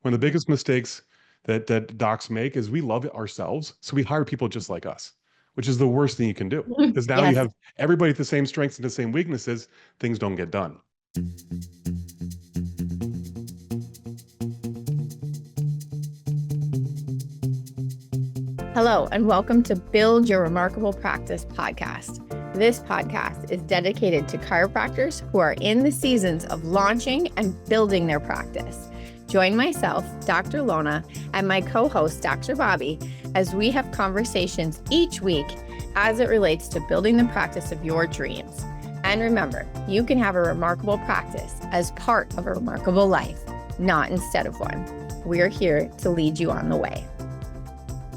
One of the biggest mistakes that docs make is we love it ourselves. So we hire people just like us, which is the worst thing you can do. Because now you Yes. have everybody with the same strengths and the same weaknesses, things don't get done. Hello, and welcome to Build Your Remarkable Practice podcast. This podcast is dedicated to chiropractors who are in the seasons of launching and building their practice. Join myself, Dr. Lona, and my co-host, Dr. Bobby, as we have conversations each week as it relates to building the practice of your dreams. And remember, you can have a remarkable practice as part of a remarkable life, not instead of one. We're here to lead you on the way.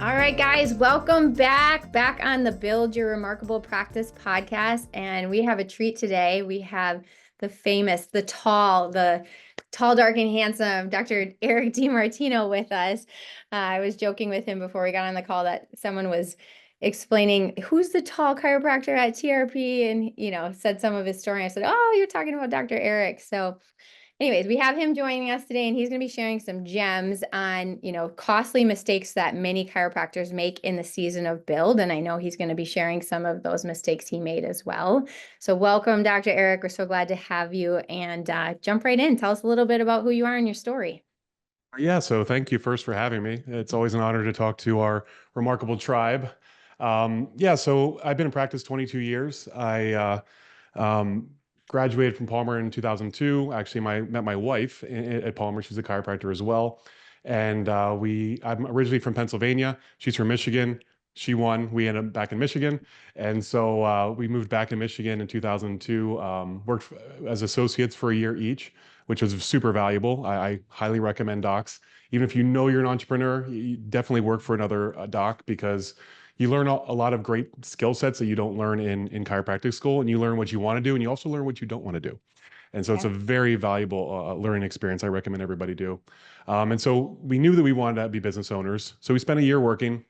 All right, guys, welcome back on the Build Your Remarkable Practice podcast. And we have a treat today. We have the famous, the tall, dark, and handsome Dr. Eric DiMartino with us. I was joking with him before we got on the call that someone was explaining who's the tall chiropractor at TRP and, said some of his story. I said, oh, you're talking about Dr. Eric. So anyways, we have him joining us today, and he's going to be sharing some gems on, costly mistakes that many chiropractors make in the season of build. And I know he's going to be sharing some of those mistakes he made as well. So welcome, Dr. Eric. We're so glad to have you, and jump right in. Tell us a little bit about who you are and your story. Yeah, so thank you first for having me. It's always an honor to talk to our remarkable tribe. So I've been in practice 22 years. I graduated from Palmer in 2002. Actually, met my wife at Palmer. She's a chiropractor as well. And I'm originally from Pennsylvania. She's from Michigan. She won. We ended up back in Michigan. And so we moved back in Michigan in 2002, worked as associates for a year each, which was super valuable. I highly recommend docs. Even if you know you're an entrepreneur, you definitely work for another doc because you learn a lot of great skill sets that you don't learn in chiropractic school, and you learn what you want to do, and you also learn what you don't want to do. And so it's a very valuable learning experience. I recommend everybody do. And so we knew that we wanted to be business owners. So we spent a year working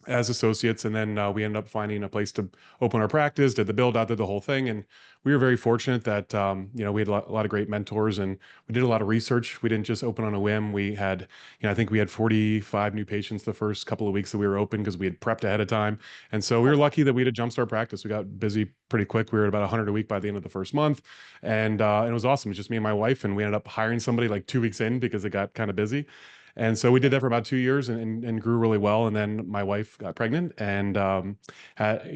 as associates, and then we ended up finding a place to open our practice, did the build out, did the whole thing. And we were very fortunate that we had a lot of great mentors, and we did a lot of research. We didn't just open on a whim. We had, I think we had 45 new patients the first couple of weeks that we were open because we had prepped ahead of time. And so we were lucky that we had a jumpstart practice. We got busy pretty quick. We were at about 100 a week by the end of the first month, and it was awesome. It was just me and my wife, and we ended up hiring somebody like 2 weeks in because it got kind of busy. And so we did that for about 2 years and grew really well. And then my wife got pregnant, and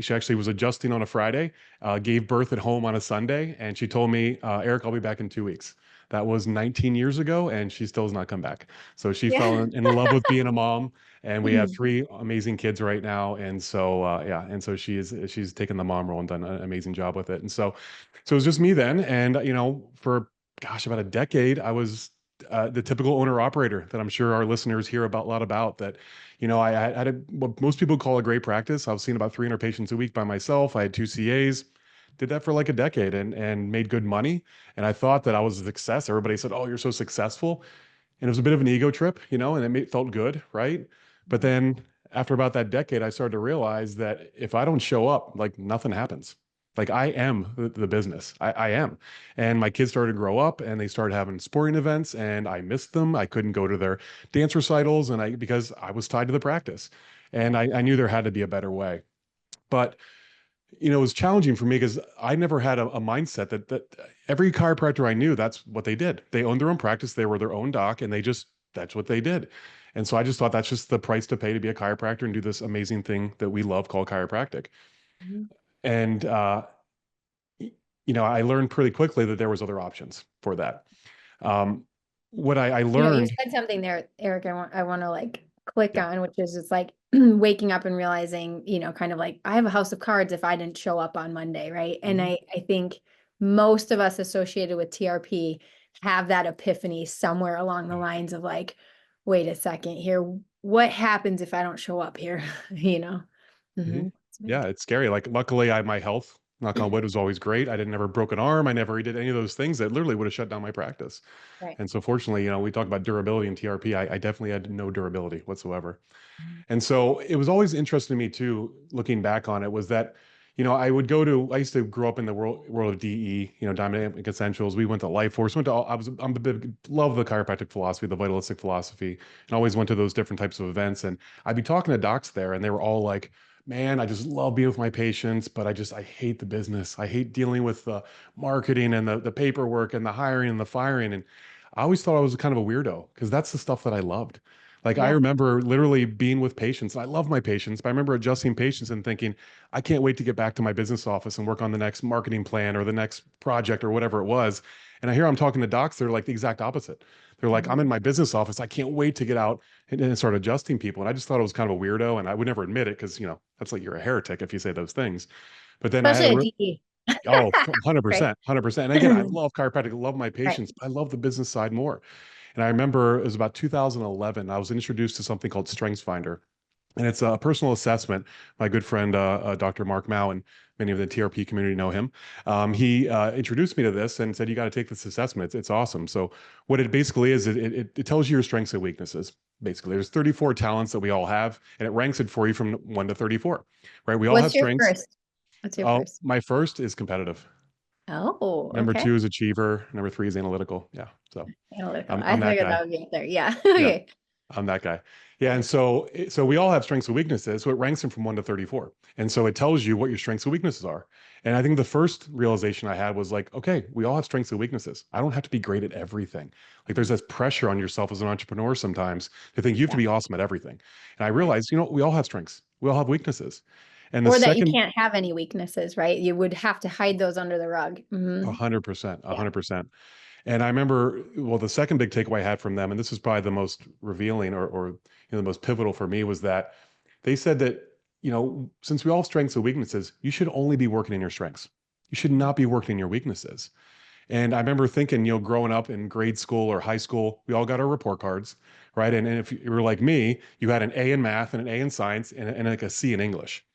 she actually was adjusting on a Friday, gave birth at home on a Sunday. And she told me, Eric, I'll be back in 2 weeks. That was 19 years ago, and she still has not come back. So she fell in love with being a mom, and we have three amazing kids right now. And so, and so she's taken the mom role and done an amazing job with it. And so it was just me then. And, for gosh, about a decade, I was the typical owner operator that I'm sure our listeners hear about a lot about. That, I had what most people call a great practice. I was seeing about 300 patients a week by myself. I had 2 CAs, did that for like a decade, and made good money. And I thought that I was a success. Everybody said, "Oh, you're so successful," and it was a bit of an ego trip, and felt good, right? But then after about that decade, I started to realize that if I don't show up, like nothing happens. Like I am the business. I am. And my kids started to grow up, and they started having sporting events, and I missed them. I couldn't go to their dance recitals because I was tied to the practice. And I knew there had to be a better way. But it was challenging for me because I never had a mindset that every chiropractor I knew, that's what they did. They owned their own practice. They were their own doc, and that's what they did. And so I just thought that's just the price to pay to be a chiropractor and do this amazing thing that we love called chiropractic. And, I learned pretty quickly that there was other options for that. What I You learned. said something there, Eric, I want to like click on, which is it's like waking up and realizing, kind of like I have a house of cards if I didn't show up on Monday, right? And I think most of us associated with TRP have that epiphany somewhere along the lines of like, wait a second here, what happens if I don't show up here? Yeah, it's scary. Like, luckily, my health, knock on wood, was always great. I didn't ever broke an arm. I never did any of those things that literally would have shut down my practice. Right. And so fortunately, we talk about durability in TRP. I definitely had no durability whatsoever. And so it was always interesting to me too, looking back on it, was that, I would I used to grow up in the world of DE, dynamic essentials. We went to Life Force, I'm a big, love the chiropractic philosophy, the vitalistic philosophy, and always went to those different types of events. And I'd be talking to docs there, and they were all like, man, I just love being with my patients, but I hate the business. I hate dealing with the marketing and the paperwork and the hiring and the firing. And I always thought I was kind of a weirdo because that's the stuff that I loved. Like I Yeah. remember literally being with patients. I love my patients, but I remember adjusting patients and thinking, I can't wait to get back to my business office and work on the next marketing plan or the next project or whatever it was. And I hear I'm talking to docs, they're like the exact opposite. They're like, I'm Mhm. in my business office. I can't wait to get out and start adjusting people. And I just thought it was kind of a weirdo. And I would never admit it because, that's like you're a heretic if you say those things. But then I had Especially a a DE. Oh, Right. 100%, 100%. And again, I love chiropractic, I love my Right. patients. I love the business side more. And I remember it was about 2011. I was introduced to something called StrengthsFinder, and it's a personal assessment. My good friend, Dr. Mark Mao, and many of the TRP community know him. He introduced me to this and said, "You got to take this assessment. It's awesome." So what it basically is, it tells you your strengths and weaknesses. Basically, there's 34 talents that we all have, and it ranks it for you from 1 to 34. Right? We all have What's your strengths. first? What's your Oh, first? my first is competitive. Oh, Number okay. 2 is achiever. Number 3 is analytical. Yeah. So Analytical. I'm I that figured guy. that would be up there. Yeah. Yeah. Okay. I'm that guy. Yeah. And so we all have strengths and weaknesses. So it ranks them from 1 to 34. And so it tells you what your strengths and weaknesses are. And I think the first realization I had was like, okay, we all have strengths and weaknesses. I don't have to be great at everything. Like there's this pressure on yourself as an entrepreneur sometimes to think you have to Yeah. be awesome at everything. And I Right. realized, we all have strengths. We all have weaknesses. And the Or that you second can't have any weaknesses, right? You would have to hide those under the rug. a Hmm. 100%, a Yeah. 100%. And I remember, well, the second big takeaway I had from them, and this is probably the most revealing or the most pivotal for me, was that they said that, since we all have strengths and weaknesses, you should only be working in your strengths. You should not be working in your weaknesses. And I remember thinking, growing up in grade school or high school, we all got our report cards, right? And if you were like me, you had an A in math and an A in science and like a C in English,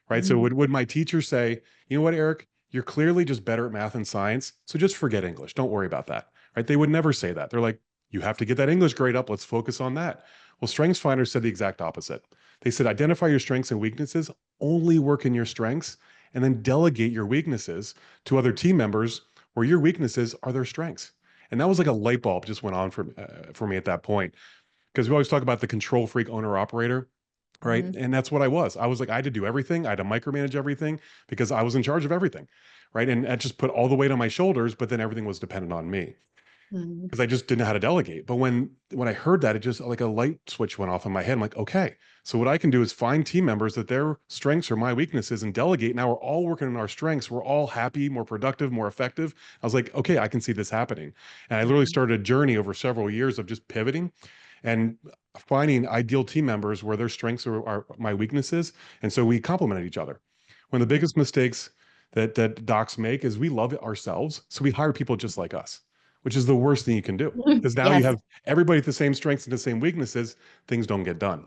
right? So Mhm. would my teacher say, you know what, Eric, you're clearly just better at math and science, so just forget English. Don't worry about that, right? They would never say that. They're like, you have to get that English grade up. Let's focus on that. Well, StrengthsFinder said the exact opposite. They said, identify your strengths and weaknesses, only work in your strengths, and then delegate your weaknesses to other team members where your weaknesses are their strengths. And that was like a light bulb just went on for me at that point. Because we always talk about the control freak owner operator, right? Mhm. And that's what I was. I was like, I had to do everything. I had to micromanage everything because I was in charge of everything, right? And I just put all the weight on my shoulders, but then everything was dependent on me Mhm. because I just didn't know how to delegate. But when I heard that, it just like a light switch went off in my head. I'm like, okay, so what I can do is find team members that their strengths are my weaknesses and delegate. Now we're all working on our strengths. We're all happy, more productive, more effective. I was like, okay, I can see this happening. And I literally Mhm. started a journey over several years of just pivoting and finding ideal team members where their strengths are my weaknesses. And so we complement each other. One of the Mhm. biggest mistakes that docs make is we love it ourselves. So we hire people just like us, which is the worst thing you can do. Because now you Yes. have everybody with the same strengths and the same weaknesses, things don't get done.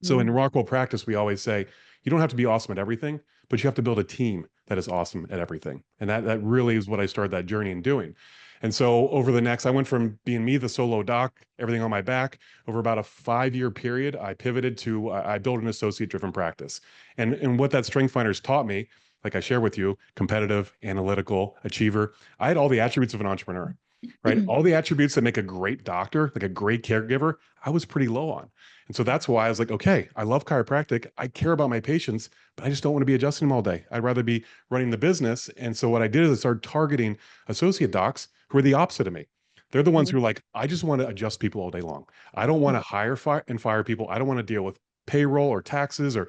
So in Mhm. Rockwell practice, we always say, you don't have to be awesome at everything, but you have to build a team that is awesome at everything. And that really is what I started that journey in doing. And so I went from being me, the solo doc, everything on my back, over about a 5-year period, I pivoted to, I built an associate driven practice. And what that Strength Finders taught me, like I share with you, competitive, analytical, achiever, I had all the attributes of an entrepreneur, right? All the attributes that make a great doctor, like a great caregiver, I was pretty low on. And so that's why I was like, okay, I love chiropractic. I care about my patients, but I just don't want to be adjusting them all day. I'd rather be running the business. And so what I did is I started targeting associate docs who are the opposite of me. They're the ones Mhm. who are like, I just want to adjust people all day long. I don't want to hire and fire people. I don't want to deal with payroll or taxes or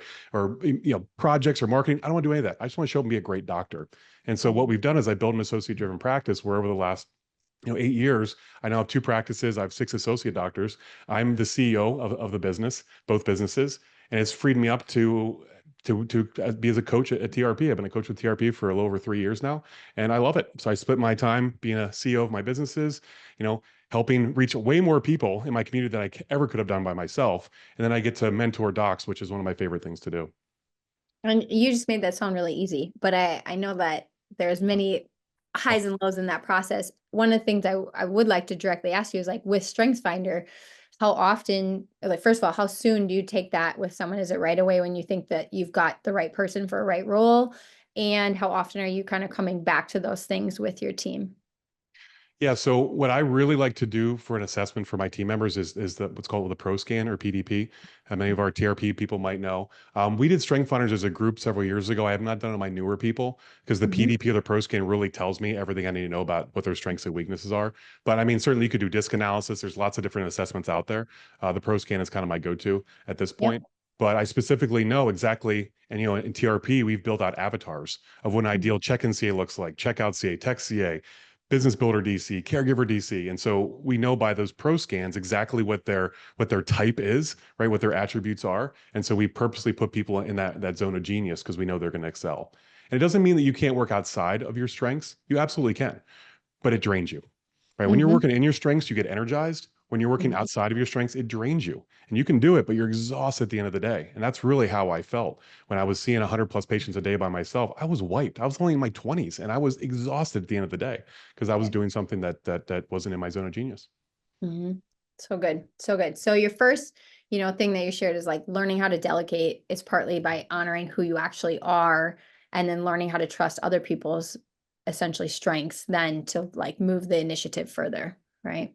projects or marketing. I don't want to do any of that. I just want to show up and be a great doctor. And so what Mhm. we've done is I built an associate driven practice where over the last 8 years, I now have 2 practices. I have 6 associate doctors. I'm the CEO of the business, both businesses, and it's freed me up to be as a coach at TRP. I've been a coach with TRP for a little over 3 years now, and I love it. So I split my time being a CEO of my businesses, helping reach way more people in my community than I ever could have done by myself. And then I get to mentor docs, which is one of my favorite things to do. And you just made that sound really easy, but I know that there's many Oh, highs and lows in that process. One of the things I would like to directly ask you is like with StrengthsFinder, how often, like first of all, how soon do you take that with someone? Is it right away when you think that you've got the right person for a right role? And how often are you kind of coming back to those things with your team? Yeah. So what I really like to do for an assessment for my team members is the what's called the ProScan or PDP. Many of our TRP people might know. We did StrengthsFinders as a group several years ago. I have not done it on my newer people because the Mhm. PDP or the ProScan really tells me everything I need to know about what their strengths and weaknesses are. But I mean, certainly you could do disc analysis. There's lots of different assessments out there. The ProScan is kind of my go-to at this Yep. point. But I specifically know exactly, and in TRP, we've built out avatars of what an Mhm. ideal check-in CA looks like, checkout CA, tech CA, business builder DC, caregiver DC. And so we know by those pro scans exactly what their type is, right? What their attributes are. And so we purposely put people in that zone of genius because we know they're going to excel. And it doesn't mean that you can't work outside of your strengths. You absolutely can, but it drains you. Right? When you're Mhm. working in your strengths, you get energized. When you're working Mhm. outside of your strengths, it drains you. And you can do it, but you're exhausted at the end of the day. And that's really how I felt when I was seeing 100 plus patients a day by myself. I was wiped. I was only in my 20s and I was exhausted at the end of the day because I was Right. doing something that wasn't in my zone of genius. Mhm. So good. So good. So your first, thing that you shared is like learning how to delegate is partly by honoring who you actually are and then learning how to trust other people's essentially strengths then to like move the initiative further, right?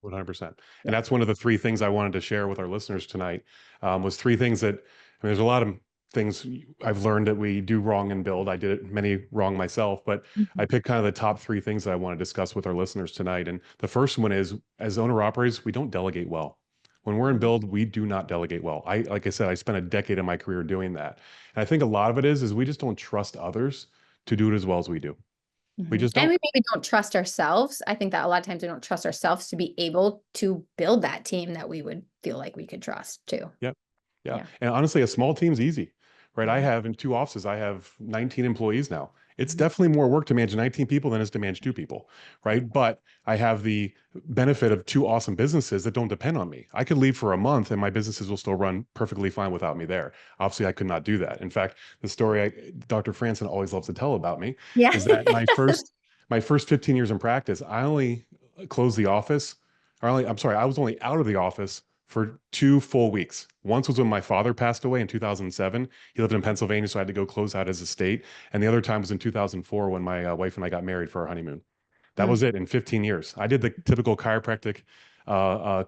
100%. And Yeah. that's one of the three things I wanted to share with our listeners tonight, was three things that, I mean, there's a lot of things I've learned that we do wrong in build. I did it many wrong myself, but I Mhm. picked kind of the top three things that I want to discuss with our listeners tonight. And the first one is, as owner operators, we don't delegate well. When we're in Mhm. build, we do not delegate well. Like I said, I spent a decade of my career doing that. And I think a lot of it is we just don't trust others to do it as well as we do. We Mhm. just And don't. we maybe don't trust ourselves. I think that a lot of times we don't trust ourselves to be able to build that team that we would feel like we could trust too. Yep. Yeah. Yeah. And honestly, a small team's easy, right? I Mhm. have in two offices, I have 19 employees now. It's Mhm. definitely more work to manage 19 people than it is to manage two people, right? But I have the benefit of two awesome businesses that don't depend on me. I could leave for a month and my businesses will still run perfectly fine without me there. Obviously, I could not do that. In fact, the story Dr. Franson always loves to tell about me Yeah. is that my first 15 years in practice, I only closed the office, I'm sorry, I was only out of the office for 2 full weeks. Once was when my father passed away in 2007. He lived in Pennsylvania, so I had to go close out his estate. And the other time was in 2004 when my wife and I got married for our honeymoon. That was Mm. it in 15 years. I did the typical chiropractic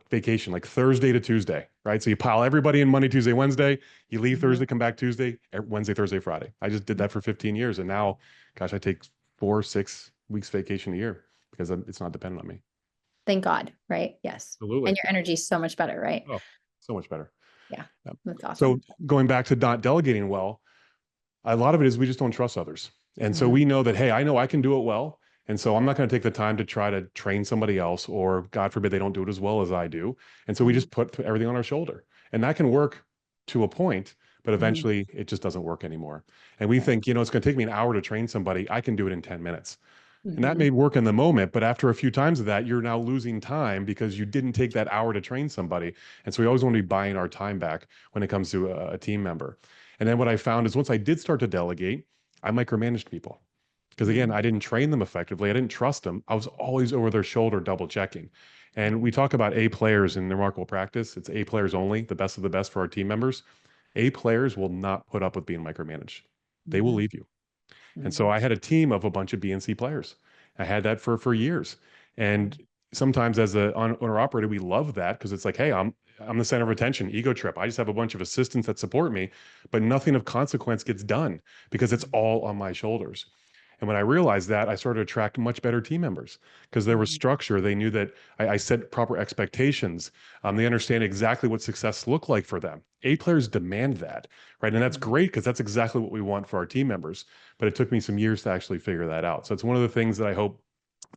vacation, like Thursday to Tuesday, right? So you pile everybody in Monday, Tuesday, Wednesday. You leave Mhm. Thursday, come back Tuesday, Wednesday, Thursday, Friday. I just did that for 15 years. And now, gosh, I take 4, 6 weeks vacation a year because it's not dependent on me. Thank God, right? Yes. Absolutely. And your energy is so much better, right? Oh, so much better. Yeah. Yep. That's So awesome. going back to not delegating well, a lot of it is we just don't trust others. And so Mhm. we know that, hey, I know I can do it well. And so I'm not going to take the time to try to train somebody else, or God forbid they don't do it as well as I do. And so we Mhm. just put everything on our shoulder. And that can work to a point, but Mhm. eventually it just doesn't work anymore. And we Right. think, it's going to take me an hour to train somebody. I can do it in 10 minutes. And that may Mhm. work in the moment, but after a few times of that, you're now losing time because you didn't take that hour to train somebody. And so we always want to be buying our time back when it comes to a team member. And then what I found is once I did start to delegate, I micromanaged people. Because again, Mhm. I didn't train them effectively. I didn't trust them. I was always over their shoulder double checking. And we Mhm. talk about A players in the remarkable practice. It's A players only, the best of the best for our team members. A players will not put up with being micromanaged. They will Mhm. leave you. And so Mhm. I had a team of a bunch of BNC players. I had that for years. And Mhm. sometimes as a owner operator, we love that because it's like, hey, I'm the center of attention, ego trip. I just have a bunch of assistants that support me, but nothing of consequence gets done because it's all on my shoulders. And when I realized that, I started to attract much better team members because there was Mhm. structure. They knew that I set proper expectations. They understand exactly what success looked like for them. A players demand that, right? And that's Mhm. great because that's exactly what we want for our team members. But it took me some years to actually figure that out. So it's one of the things that I hope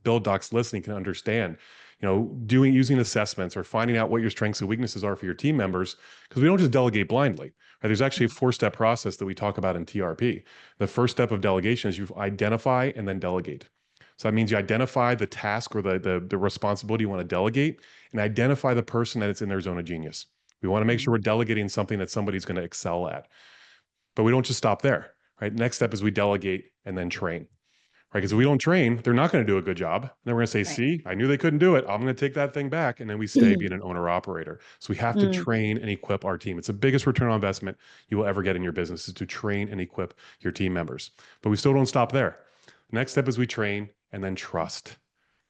build docs listening can understand, using assessments or finding out what your strengths and weaknesses are for your team members, because we don't just delegate blindly, right? There's actually a 4-step process that we talk about in TRP. The first step of delegation is you identify and then delegate. So that means you identify the task or the responsibility you want to delegate and identify the person that it's in their zone of genius. We want to make sure Mhm. we're delegating something that somebody's going to excel at. But we don't just stop there, right? Next step is we delegate and then train, right? Because if we don't train, they're not going to do a good job. And then we're going to say, Right. see, I knew they couldn't do it. I'm going to take that thing back. And then we stay being an owner operator. So we have to Mm. train and equip our team. It's the biggest return on investment you will ever get in your business is to train and equip your team members. But we still don't stop there. The next step is we train and then trust.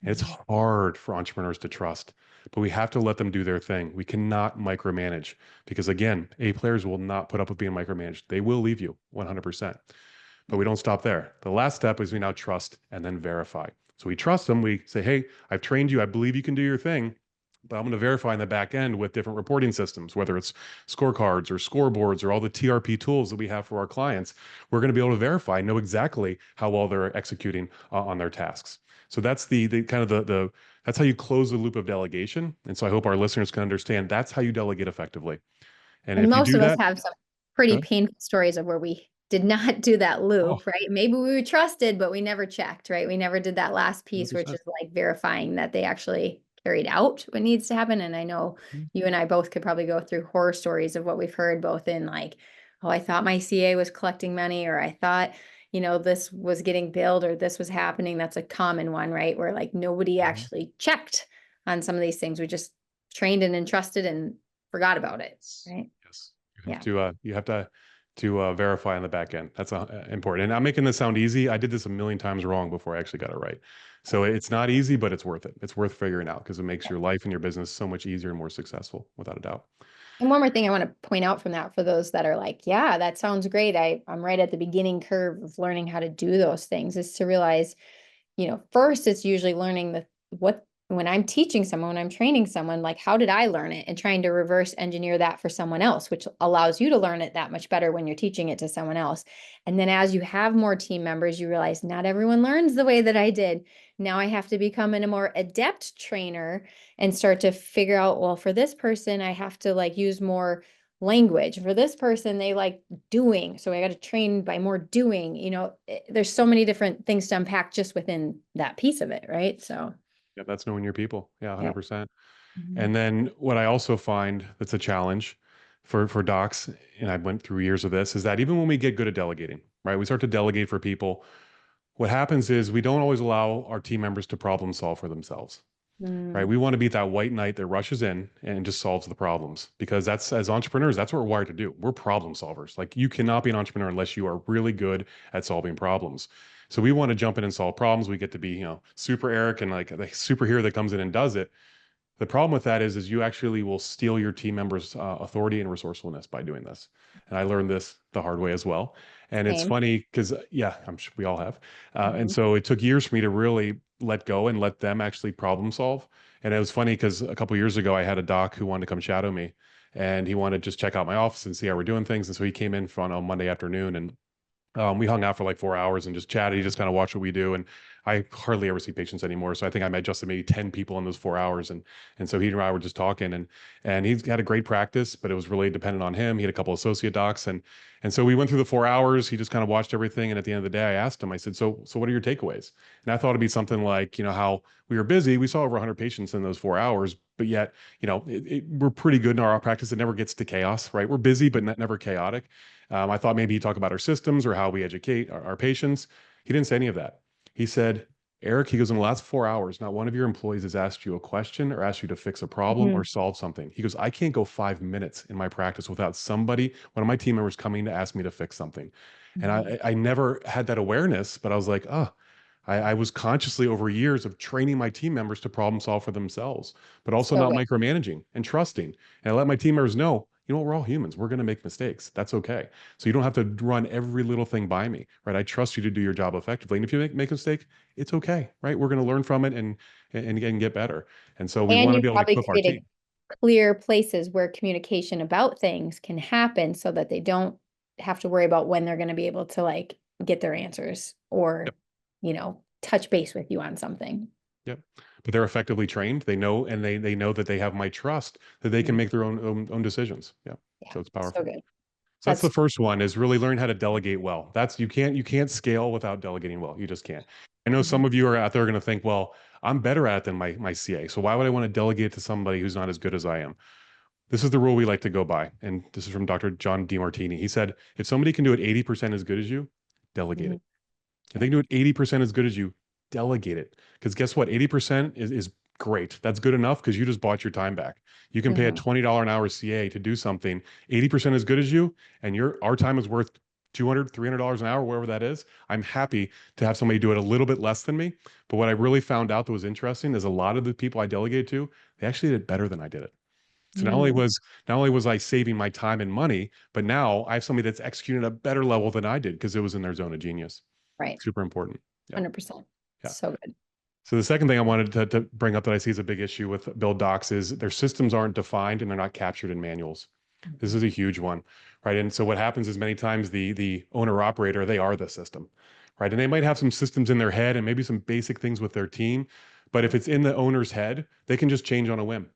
And it's hard for entrepreneurs to trust, but we have to let them do their thing. We cannot micromanage because, again, A players will not put up with being micromanaged. They will leave you 100%. But we don't stop there. The last step is we now trust and then verify. So we trust them. We say, hey, I've trained you. I believe you can do your thing, but I'm going to verify in the back end with different reporting systems, whether it's scorecards or scoreboards or all the TRP tools that we have for our clients. We're going to be able to verify, know exactly how well they're executing on their tasks. So that's the kind of the that's how you close the loop of delegation. And so I hope our listeners can understand that's how you delegate effectively. And And if you most do of us that, have some pretty good. painful stories of where we did not do that Oh, loop, right? Maybe we were trusted, but we never checked, right? We never did that last piece, which 100%. is like verifying that they actually carried out what needs to happen. And I know you and I both could probably go through horror stories of what we've heard, both in like, oh, I thought my CA was collecting money, or I thought, this was getting billed, or this was happening. That's a common one, right? Where like nobody Mhm. actually checked on some of these things. We just trained and entrusted and forgot about it, right? Yes, Yeah. you have to verify on the back end. That's important. And I'm making this sound easy. I did this a million times wrong before I actually got it right. So it's not easy, but it's worth it. It's worth figuring out because it makes your life and your business so much easier and more successful, without a doubt. And one more thing I want to point out from that for those that are like, yeah, that sounds great. I'm right at the beginning curve of learning how to do those things, is to realize, first it's usually learning what when I'm teaching someone, when I'm training someone, like how did I learn it, and trying to reverse engineer that for someone else, which allows you to learn it that much better when you're teaching it to someone else. And then as you have more team members, you realize not everyone learns the way that I did. Now I have to become a more adept trainer and start to figure out, well, for this person, I have to like use more language. For this person, they like doing. So I got to train by more doing. There's so many different things to unpack just within that piece of it, right? So, Yeah, that's knowing your people. Yeah, yeah. 100%. Mhm. And then what I also find that's a challenge for docs, and I went through years of this, is that even when we get good at delegating, right? We start to delegate for people. What happens is we don't always allow our team members to problem solve for themselves, right? Mm, We want to be that white knight that rushes in and just solves the problems because that's as entrepreneurs, that's what we're wired to do. We're problem solvers. Like you cannot be an entrepreneur unless you are really good at solving problems. So we want to jump in and solve problems. We get to be, super Eric and like the superhero that comes in and does it. The problem with that is you actually will steal your team members' authority and resourcefulness by doing this. And I learned this the hard way as well. And it's same. funny because, yeah, I'm sure we all have. And Mhm. so it took years for me to really let go and let them actually problem solve. And it was funny because a couple years ago, I had a doc who wanted to come shadow me and he wanted to just check out my office and see how we're doing things. And so he came in on Monday afternoon and we hung out for like 4 hours and just chatted. He just kind of watched what we do. And I hardly ever see patients anymore. So I think I met just maybe 10 people in those 4 hours. And so he and I were just talking and he's had a great practice, but it was really dependent on him. He had a couple associate docs and so we went through the 4 hours. He just kind of watched everything. And at the end of the day, I asked him, I said, so what are your takeaways? And I thought it'd be something like, how we were busy. We saw over 100 patients in those 4 hours, but yet, we're pretty good in our practice. It never gets to chaos, right? We're busy, but never chaotic. I thought maybe he'd talk about our systems or how we educate our patients. He didn't say any of that. He said, Eric, he goes, in the last 4 hours, not one of your employees has asked you a question or asked you to fix a problem or Mhm. solve something. He goes, I can't go 5 minutes in my practice without somebody, one of my team members coming to ask me to fix something. And Mhm. I never had that awareness, but I was like, oh, I was consciously over years of training my team members to problem solve for themselves, but also So not good. micromanaging and trusting. And I let my team members know, what, we're all humans. We're going to make mistakes. That's okay. So you don't have to run every little thing by me, right? I trust you to do your job effectively. And if you make a mistake, it's okay, right? We're going to learn from it and get better. And so we And want to you be able to probably equip our team. created clear places where communication about things can happen so that they don't have to worry about when they're going to be able to like get their answers or, touch base with you on something. Yep. But they're effectively trained. They know, and they know that they have my trust that they can Mhm. make their own decisions. Yeah. Yeah. So it's So powerful. good. So that's the That's first one is really learn how to delegate well. That's you can't scale without delegating well. You just can't. I know Mhm. some of you are out there going to think, well, I'm better at it than my CA. So why would I want to delegate to somebody who's not as good as I am? This is the rule we like to go by. And this is from Dr. John DiMartini. He said, if somebody can do it 80% as good as you, delegate Mhm. it. If they can do it 80% as good as you, delegate it. Because guess what? 80% is great. That's good enough because you just bought your time back. You can pay a Mhm. $20 an hour CA to do something 80% as good as you, and our time is worth $200, $300 an hour, wherever that is. I'm happy to have somebody do it a little bit less than me. But what I really found out that was interesting is a lot of the people I delegated to, they actually did better than I did it. So Mm. not only was I saving my time and money, but now I have somebody that's executing at a better level than I did because it was in their zone of genius. Right. Super important. Yeah. 100%. Yeah. So good. So the second thing I wanted to bring up that I see as a big issue with build docs is their systems aren't defined and they're not captured in manuals. This is a huge one, right? And so what happens is many times the owner operator, they are the system, right? And they might have some systems in their head and maybe some basic things with their team, but if it's in the owner's head, they can just change on a whim.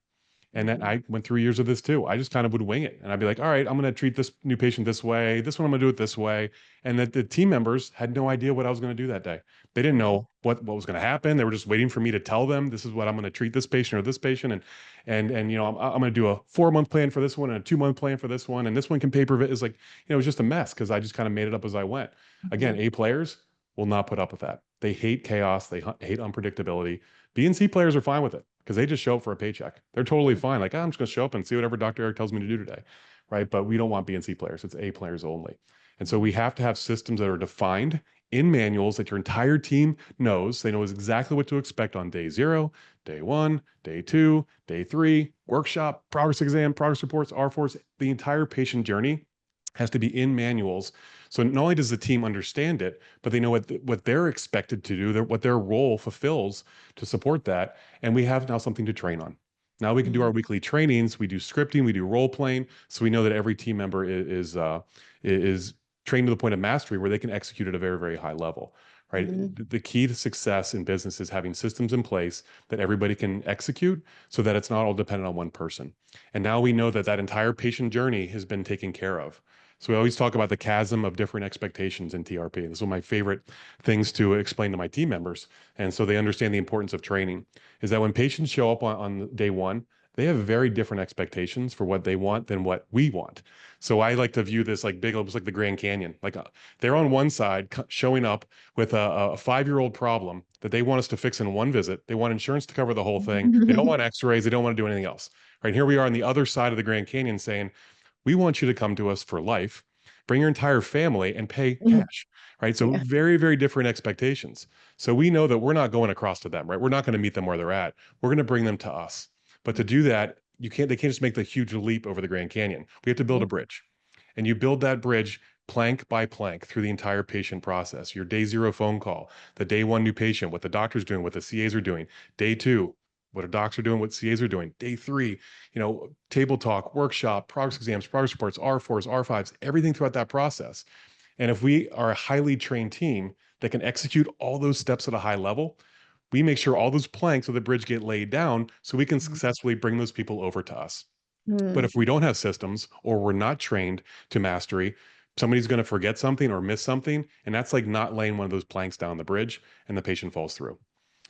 And then Mhm. I went through years of this too. I just kind of would wing it. And I'd be like, all right, I'm going to treat this new patient this way. This one, I'm going to do it this way. And that the team members had no idea what I was going to do that day. They didn't know what was going to happen. They were just waiting for me to tell them this is what I'm going to treat this patient or this patient. And you know, I'm going to do a 4-month plan for this one and a 2-month plan for this one. And this one can pay per visit. It's like, it was just a mess because I just kind of made it up as I went. Again, Mhm. A players will not put up with that. They hate chaos. They hate unpredictability. B and C players are fine with it because they just show up for a paycheck. They're totally fine. Like, "Oh, I'm just going to show up and see whatever Dr. Eric tells me to do today." Right. But we don't want B and C players. It's A players only. And so we have to have systems that are defined in manuals that your entire team knows. They know exactly what to expect on day 0, day 1, day 2, day 3, workshop, progress exam, progress reports, R4s. The entire patient journey has to be in manuals. So not only does the team understand it, but they know what they're expected to do, what their role fulfills to support that. And we have now something to train on. Now we can do our Mhm. weekly trainings. We do scripting. We do role playing. So we know that every team member is trained to the point of mastery where they can execute at a very, very high level. Right. Mhm. The key to success in business is having systems in place that everybody can execute so that it's not all dependent on one person. And now we know that that entire patient journey has been taken care of. So we always talk about the chasm of different expectations in TRP. This is one of my favorite things to explain to my team members. And so they understand the importance of training is that when patients show up on day one, they have very different expectations for what they want than what we want. So I like to view this like big, almost like the Grand Canyon. Like they're on one side showing up with a 5-year-old problem that they want us to fix in one visit. They want insurance to cover the whole thing. They don't want x-rays. They don't want to do anything else. Right. Here we are on the other side of the Grand Canyon saying, we want you to come to us for life, bring your entire family and pay Mhm. cash, right? So Yeah. very, very different expectations. So we know that we're not going across to them, right? We're not going to meet them where they're at. We're going to bring them to us. But to do that, they can't just make the huge leap over the Grand Canyon. We have to build a bridge. And you build that bridge plank by plank through the entire patient process. Your day 0 phone call, the day 1 new patient, what the doctor's doing, what the CAs are doing, day 2, what our docs are doing, what CAs are doing, day 3, table talk, workshop, progress exams, progress reports, R4s, R5s, everything throughout that process. And if we are a highly trained team that can execute all those steps at a high level, we make sure all those planks of the bridge get laid down so we can successfully bring those people over to us. But Mhm. if we don't have systems or we're not trained to mastery, somebody's going to forget something or miss something. And that's like not laying one of those planks down the bridge and the patient falls through.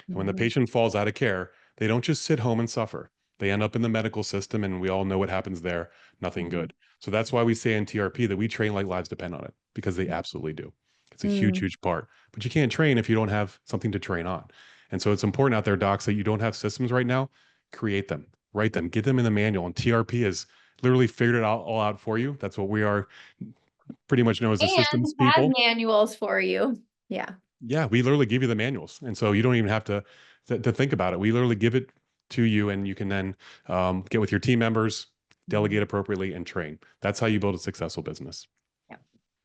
And when the Mhm. patient falls out of care, they don't just sit home and suffer. They end up in the medical system, and we all know what happens there. Nothing Mhm. good. So that's why we say in TRP that we train like lives depend on it, because they absolutely do. It's a huge, Mhm. huge part. But you can't train if you don't have something to train on. And so it's important out there, docs, that you don't have systems right now. Create them, write them, get them in the manual. And TRP has literally figured it all out for you. That's what we are pretty much known as the systems And has people. manuals for you. Yeah. Yeah, we literally give you the manuals, and so you don't even have to think about it. We literally give it to you, and you can then get with your team members, delegate Mhm. appropriately, and train. That's how you build a successful business. Yeah.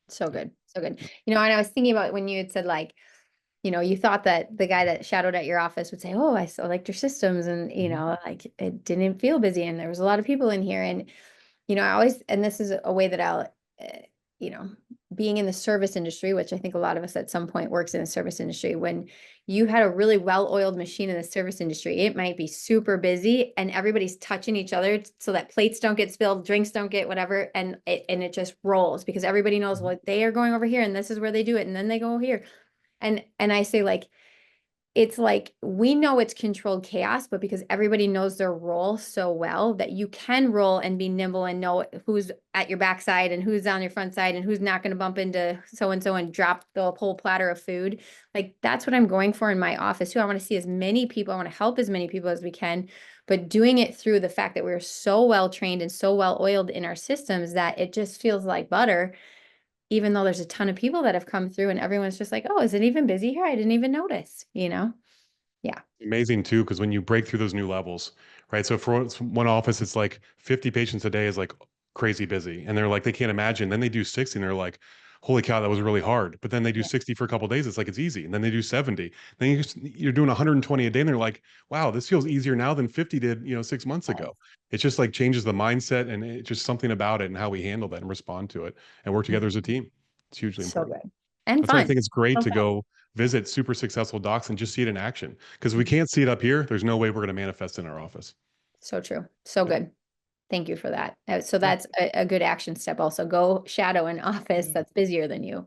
So Yeah. good. So good. Yeah. And I was thinking about when you had said like, you thought that the guy that shadowed at your office would say, "Oh, I so liked your systems," and Mhm. like it didn't feel busy, and there was a lot of people in here, and I always, and this is a way that I'll, uh, you know, being in the service industry, which I think a lot of us at some point works in the service industry, when you had a really well-oiled machine in the service industry, it might be super busy and everybody's touching each other so that plates don't get spilled, drinks don't get whatever, and it just rolls because everybody knows, Mhm. well, they are going over here and this is where they do it, and then they go here. And I say like, it's like we know it's controlled chaos, but because everybody knows their role so well that you can roll and be nimble and know who's at your backside and who's on your front side and who's not going to bump into so and drop the whole platter of food. Like that's what I'm going for in my office too. I want to see as many people, I want to help as many people as we can, but doing it through the fact that we're so well trained and so well oiled in our systems that it just feels like butter, even though there's a ton of people that have come through and everyone's just like, oh, is it even busy here? I didn't even notice, you know? Yeah. Amazing too, because when you break through those new levels, right? So for one office, it's like 50 patients a day is like crazy busy. And they're like, they can't imagine. Then they do 60 and they're like, holy cow, that was really hard. But then they do Yeah. 60 for a couple of days. It's like, it's easy. And then they do 70. Then you're doing 120 a day. And they're like, wow, this feels easier now than 50 did, 6 months ago. It just like changes the mindset and it's just something about it and how we handle that and respond to it and work together as a team. It's hugely So important. good and That's why I fun. think it's great So to fun. go visit super successful docs and just see it in action. Because we can't see it up here. There's no way we're going to manifest in our office. So true. So Yep. good. Thank you for that. So Yeah. that's a good action step. Also, go shadow an office that's busier than you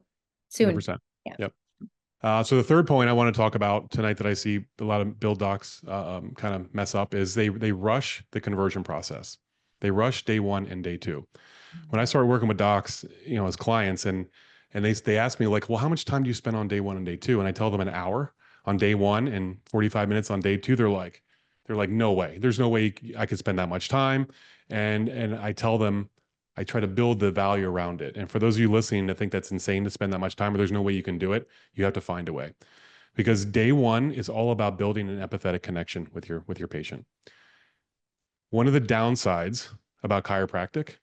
soon. 100%. Yeah. Yep. So the third point I want to talk about tonight that I see a lot of build docs kind of mess up is they rush the conversion process. They rush day one and day two. When I started working with docs, as clients, and they ask me like, well, how much time do you spend on day one and day two? And I tell them an hour on day one and 45 minutes on day two. They're like, no way. There's no way I could spend that much time. And I tell them, I try to build the value around it. And for those of you listening to think that's insane to spend that much time or there's no way you can do it, you have to find a way. Because day one is all about building an empathetic connection with your patient. One of the downsides about chiropractic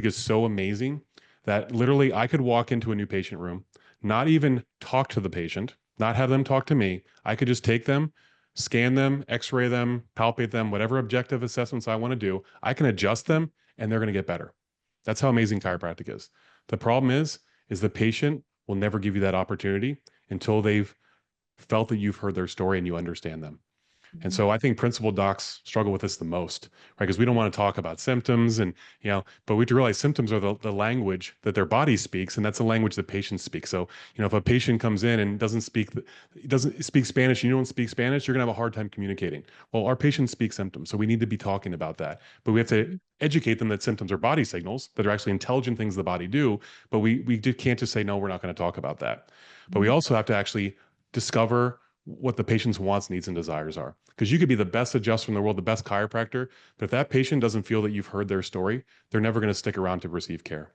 is so amazing that literally I could walk into a new patient room, not even talk to the patient, not have them talk to me. I could just take them, scan them, x-ray them, palpate them, whatever objective assessments I want to do. I can adjust them and they're going to get better. That's how amazing chiropractic is. The problem is the patient will never give you that opportunity until they've felt that you've heard their story and you understand them. And so I think principal docs struggle with this the most, right? Because we don't want to talk about symptoms and, but we have to realize symptoms are the language that their body speaks, and that's the language that patients speak. So, if a patient comes in and doesn't speak Spanish, and you don't speak Spanish, you're gonna have a hard time communicating. Well, our patients speak symptoms, so we need to be talking about that. But we have to educate them that symptoms are body signals that are actually intelligent things the body do. But can't just say, no, we're not going to talk about that. But we also have to actually discover what the patient's wants, needs, and desires are. Because you could be the best adjuster in the world, the best chiropractor, but if that patient doesn't feel that you've heard their story, they're never going to stick around to receive care.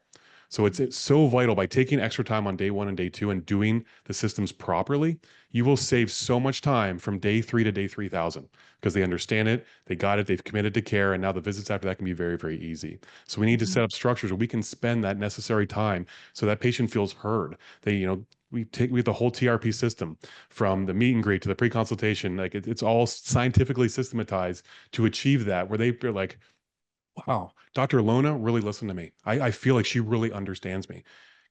So it's so vital by taking extra time on day one and day two and doing the systems properly, you will save so much time from day three to day 3,000 because they understand it, they got it, they've committed to care, and now the visits after that can be very, very easy. So we need to set up structures where we can spend that necessary time so that patient feels heard. We have the whole TRP system from the meet and greet to the pre-consultation. Like it's all scientifically systematized to achieve that, where they're like, wow, Dr. Lona really listened to me. I feel like she really understands me.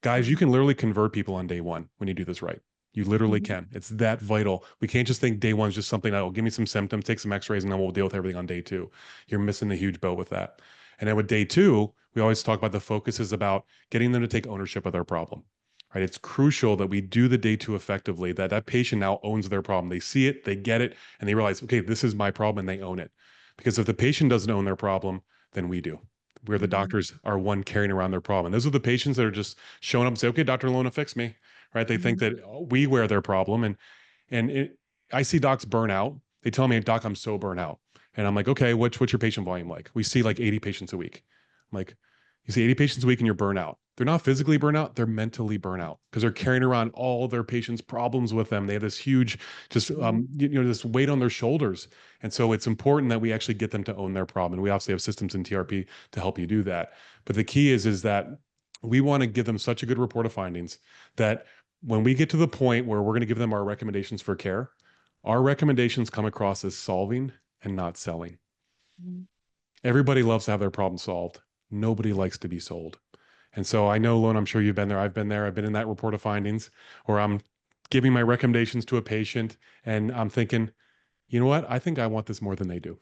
Guys, you can literally convert people on day one when you do this right. You literally can. It's that vital. We can't just think day one is just something that will give me some symptoms, take some x-rays, and then we'll deal with everything on day two. You're missing a huge boat with that. And then with day two, we always talk about the focus is about getting them to take ownership of their problem. Right? It's crucial that we do the day two effectively, that patient now owns their problem. They see it, they get it, and they realize, okay, this is my problem, and they own it. Because if the patient doesn't own their problem, then we do. Where the doctors are one carrying around their problem. And those are the patients that are just showing up and say, okay, Dr. Lona, fix me. Right? They think that we wear their problem. I see docs burn out. They tell me, Doc, I'm so burnt out. And I'm like, okay, what's your patient volume like? We see like 80 patients a week. I'm like, you see 80 patients a week and you're burnt out. They're not physically burnt out, they're mentally burnt out because they're carrying around all their patients' problems with them. They have this huge, just this weight on their shoulders. And so it's important that we actually get them to own their problem. And we obviously have systems in TRP to help you do that. But the key is that we want to give them such a good report of findings that when we get to the point where we're going to give them our recommendations for care, our recommendations come across as solving and not selling. Everybody loves to have their problem solved. Nobody likes to be sold. And so I know, Lone, I'm sure you've been there. I've been there. I've been in that report of findings where I'm giving my recommendations to a patient and I'm thinking, you know what? I think I want this more than they do.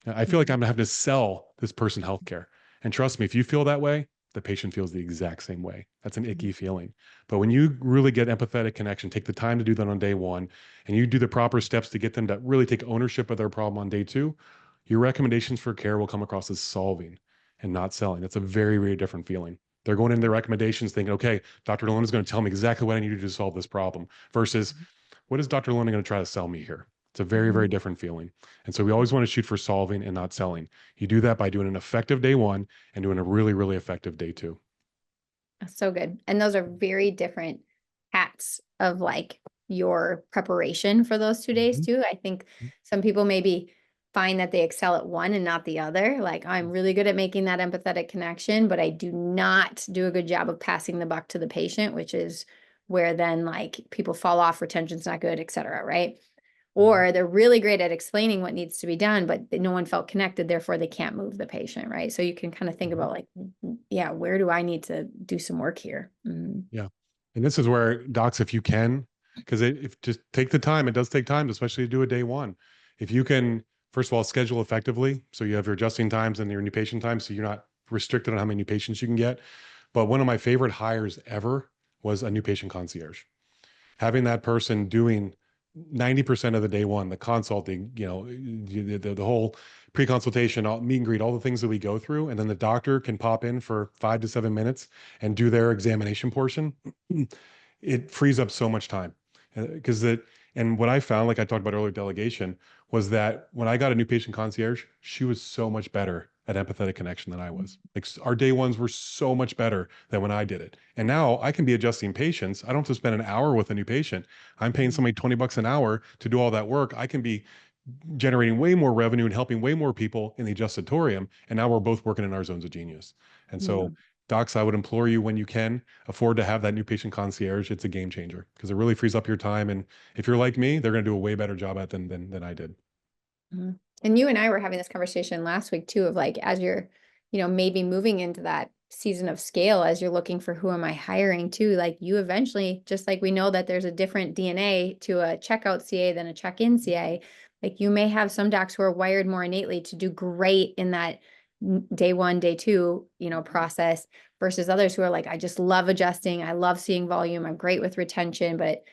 I feel like I'm going to have to sell this person healthcare. And trust me, if you feel that way, the patient feels the exact same way. That's an Mhm. icky feeling. But when you really get empathetic connection, take the time to do that on day one, and you do the proper steps to get them to really take ownership of their problem on day two, your recommendations for care will come across as solving and not selling. That's a very, very different feeling. They're going into their recommendations thinking, okay, Dr. Lona is going to tell me exactly what I need to do to solve this problem versus what is Dr. Lona going to try to sell me here? It's a very, very Mhm. different feeling. And so we always want to shoot for solving and not selling. You do that by doing an effective day one and doing a really, really effective day two. That's so good. And those are very different hats of like your preparation for those 2 days Mhm. too. I think some people maybe find that they excel at one and not the other. Like I'm really good at making that empathetic connection, but I do not do a good job of passing the buck to the patient, which is where then like people fall off, retention's not good, et cetera, right? Mhm. Or they're really great at explaining what needs to be done, but no one felt connected, therefore they can't move the patient, right? So you can kind of think Mhm. about like, yeah, where do I need to do some work here? Mhm. Yeah. And this is where docs, if you can, because if just take the time, it does take time, especially to do a day one. If you can, first of all, schedule effectively. So you have your adjusting times and your new patient times. So you're not restricted on how many new patients you can get. But one of my favorite hires ever was a new patient concierge. Having that person doing 90% of the day one, the consulting, the whole pre-consultation, all, meet and greet, all the things that we go through, and then the doctor can pop in for 5 to 7 minutes and do their examination portion. It frees up so much time because and what I found, like I talked about earlier, delegation, was that when I got a new patient concierge, she was so much better at empathetic connection than I was. Like our day ones were so much better than when I did it. And now I can be adjusting patients. I don't have to spend an hour with a new patient. I'm paying somebody $20 an hour to do all that work. I can be generating way more revenue and helping way more people in the adjustatorium. And now we're both working in our zones of genius. And so, Mhm. docs, I would implore you when you can afford to have that new patient concierge. It's a game changer because it really frees up your time. And if you're like me, they're going to do a way better job at than I did. Mhm. And you and I were having this conversation last week too, of like, as you're, maybe moving into that season of scale, as you're looking for who am I hiring too, like you eventually, just like we know that there's a different DNA to a checkout CA than a check-in CA, like you may have some docs who are wired more innately to do great in that day one, day two, process versus others who are like, I just love adjusting. I love seeing volume. I'm great with retention, but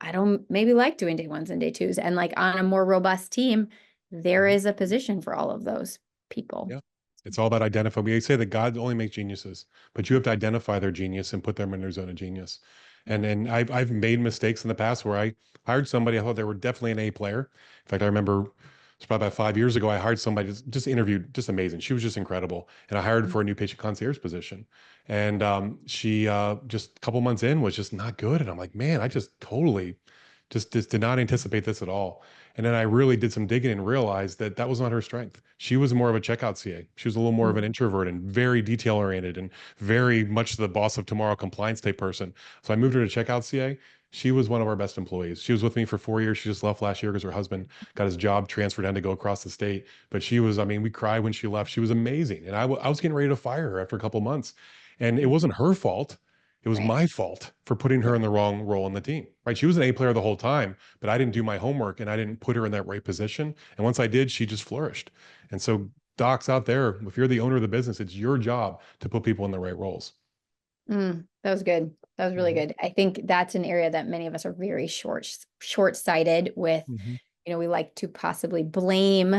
I don't maybe like doing day ones and day twos. And like on a more robust team, there Mhm. is a position for all of those people. Yeah. It's all about identifying. We say that God only makes geniuses, but you have to identify their genius and put them in their zone of genius. And I've made mistakes in the past where I hired somebody, I thought they were definitely an A player. In fact, I remember it's probably about 5 years ago, I hired somebody just interviewed, just amazing. She was just incredible. And I hired for a new patient concierge position. And she just a couple months in was just not good. And I'm like, man, I just totally just did not anticipate this at all. And then I really did some digging and realized that that was not her strength. She was more of a checkout CA. She was a little more of an introvert and very detail oriented and very much the boss of tomorrow compliance type person. So I moved her to checkout CA. She was one of our best employees. She was with me for 4 years. She just left last year because her husband got his job transferred and to go across the state. But she was, I mean, we cried when she left. She was amazing. And I was getting ready to fire her after a couple months. And it wasn't her fault. It was Right. my fault for putting her in the wrong role in the team, right? She was an A player the whole time, but I didn't do my homework and I didn't put her in that right position. And once I did, she just flourished. And so, docs out there, if you're the owner of the business, it's your job to put people in the right roles. That was good. That was really Mhm. good. I think that's an area that many of us are very short-sighted with. Mhm. We like to possibly blame,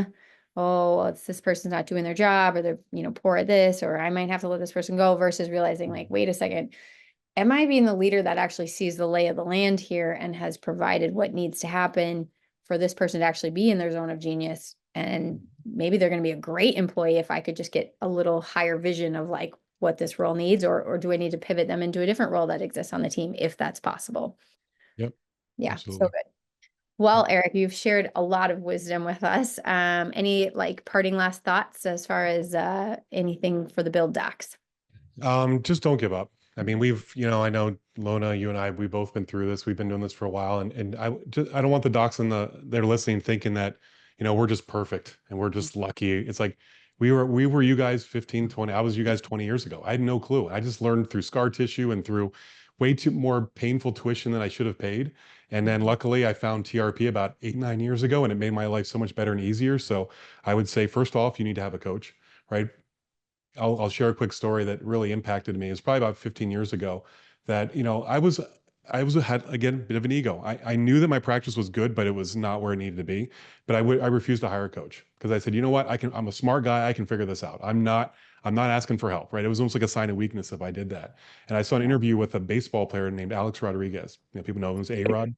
oh, well, it's this person's not doing their job or they're, poor at this, or I might have to let this person go versus realizing like, Mhm. wait a second, am I being the leader that actually sees the lay of the land here and has provided what needs to happen for this person to actually be in their zone of genius? And maybe they're going to be a great employee if I could just get a little higher vision of like what this role needs, or do I need to pivot them into a different role that exists on the team if that's possible? Yep, Yeah, so absolutely. good. Well, Yep. Eric, you've shared a lot of wisdom with us. Any like parting last thoughts as far as anything for the build docs? Just don't give up. I mean, I know Lona, you and I, we've both been through this. We've been doing this for a while, and I don't want the docs they're listening thinking that, we're just perfect and we're just lucky. It's like we were you guys 15, 20. I was you guys 20 years ago. I had no clue. I just learned through scar tissue and through way too more painful tuition than I should have paid. And then luckily I found TRP about 8, 9 years ago, and it made my life so much better and easier. So I would say, first off, you need to have a coach, right? I'll share a quick story that really impacted me. It was probably about 15 years ago that, had, again, a bit of an ego. I knew that my practice was good, but it was not where it needed to be. But I refused to hire a coach because I said, you know what, I'm a smart guy. I can figure this out. I'm not asking for help, right? It was almost like a sign of weakness if I did that. And I saw an interview with a baseball player named Alex Rodriguez. People know him as A-Rod.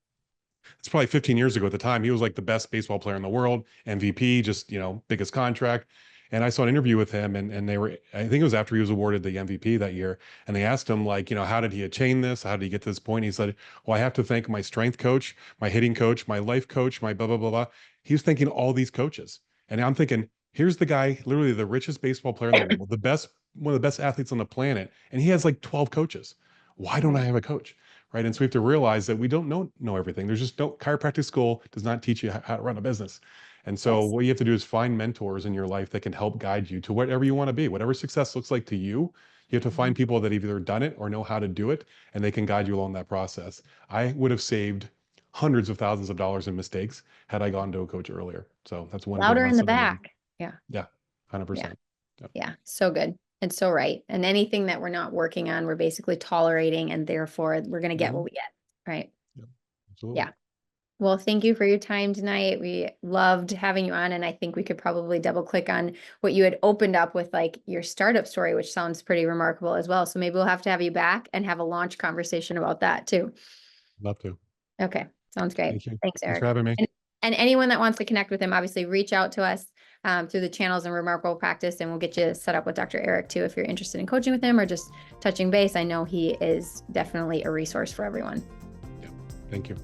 It's probably 15 years ago at the time. He was like the best baseball player in the world, MVP, just, biggest contract. And I saw an interview with him and I think it was after he was awarded the MVP that year. And they asked him like, how did he attain this? How did he get to this point? He said, well, I have to thank my strength coach, my hitting coach, my life coach, my blah, blah, blah, blah. He was thanking all these coaches. And I'm thinking, here's the guy, literally the richest baseball player in the world, one of the best athletes on the planet. And he has like 12 coaches. Why don't I have a coach? Right. And so we have to realize that we don't know everything. There's just chiropractic school does not teach you how to run a business. And so Yes. what you have to do is find mentors in your life that can help guide you to whatever you want to be, whatever success looks like to you. You have to find people that have either done it or know how to do it, and they can guide you along that process. I would have saved hundreds of thousands of dollars in mistakes had I gone to a coach earlier. So that's one good Louder in the lesson I learned. back. Yeah. Yeah, 100%. Yep. Yeah. So good. And so right. And anything that we're not working on, we're basically tolerating, and therefore we're going to get what we get. Right. Yep. Absolutely. Yeah. Well, thank you for your time tonight. We loved having you on, and I think we could probably double click on what you had opened up with, like your startup story, which sounds pretty remarkable as well. So maybe we'll have to have you back and have a launch conversation about that too. Love to. Okay. Sounds great. Thank you. Thanks, Thanks Eric. for having me. And anyone that wants to connect with him, obviously reach out to us through the channels in Remarkable Practice, and we'll get you set up with Dr. Eric too if you're interested in coaching with him or just touching base. I know he is definitely a resource for everyone. Yeah. Thank you.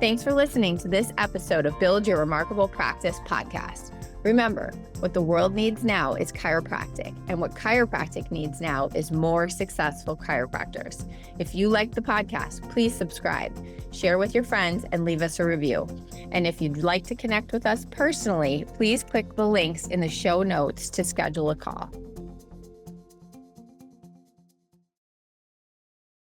Thanks for listening to this episode of Build Your Remarkable Practice podcast. Remember, what the world needs now is chiropractic, and what chiropractic needs now is more successful chiropractors. If you like the podcast, please subscribe, share with your friends, and leave us a review. And if you'd like to connect with us personally, please click the links in the show notes to schedule a call.